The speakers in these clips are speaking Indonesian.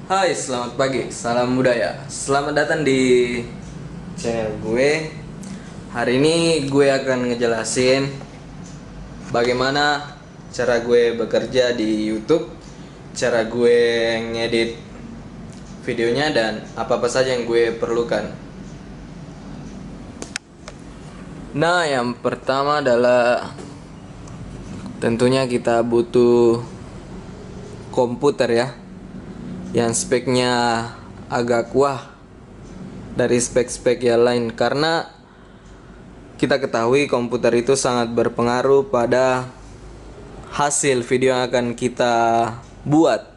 Hai, selamat pagi, salam budaya. Selamat datang di channel gue. Hari ini gue akan ngejelasin bagaimana cara gue bekerja di YouTube, cara gue ngedit videonya, dan apa-apa saja yang gue perlukan. Nah, yang pertama adalah tentunya kita butuh komputer ya, yang speknya agak wah dari spek-spek yang lain, karena kita ketahui komputer itu sangat berpengaruh pada hasil video yang akan kita buat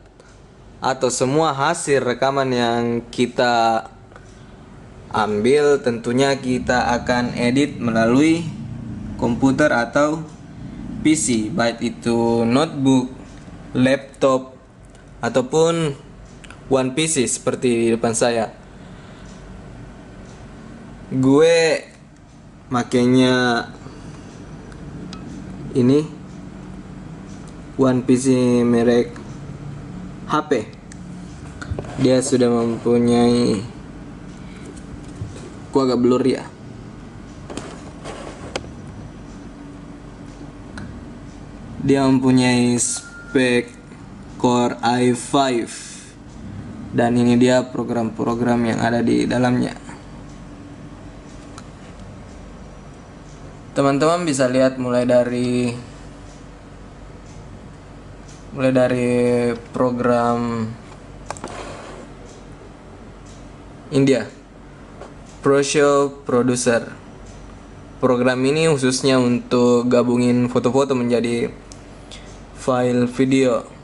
atau semua hasil rekaman yang kita ambil. Tentunya kita akan edit melalui komputer atau PC, baik itu notebook, laptop, ataupun One PC seperti di depan saya. Gue makanya ini One PC merek HP. Dia sudah mempunyai, gua agak blur ya. Dia mempunyai spek Core i5. Dan ini dia program-program yang ada di dalamnya. Teman-teman bisa lihat mulai dari program India, ProShow Producer. Program ini khususnya untuk gabungin foto-foto menjadi file video.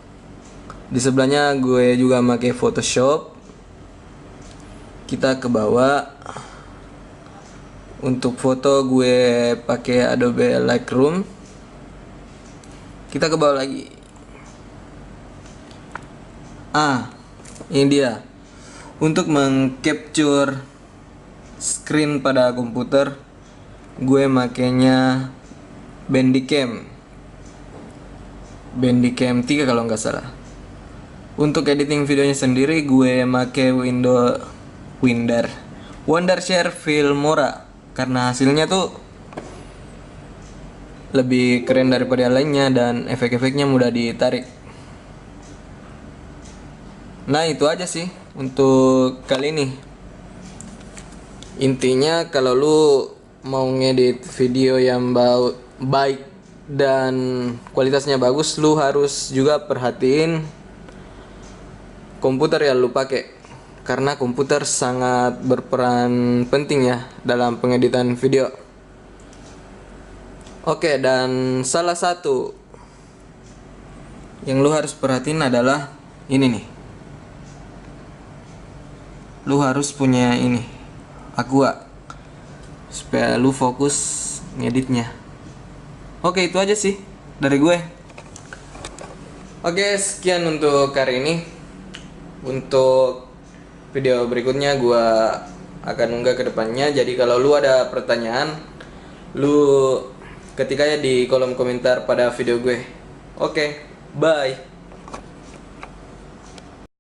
Di sebelahnya gue juga pakai Photoshop. Kita ke bawah. Untuk foto gue pakai Adobe Lightroom. Kita ke bawah lagi. Ini dia. Untuk mengcapture screen pada komputer, gue makainya Bandicam 3 kalau nggak salah. Untuk editing videonya sendiri gue make Wondershare Filmora, karena hasilnya tuh lebih keren daripada yang lainnya dan efek-efeknya mudah ditarik. Nah, itu aja sih untuk kali ini. Intinya kalau lu mau ngedit video yang baik dan kualitasnya bagus, lu harus juga perhatiin komputer yang lu pakai, karena komputer sangat berperan penting ya dalam pengeditan video. Oke, dan salah satu yang lu harus perhatiin adalah ini nih. Lu harus punya ini, Aqua, supaya lu fokus ngeditnya. Oke, itu aja sih dari gue. Oke, sekian untuk hari ini. Untuk video berikutnya gua akan unggah ke depannya. Jadi kalau lu ada pertanyaan, lu ketik aja di kolom komentar pada video gue. Oke, bye.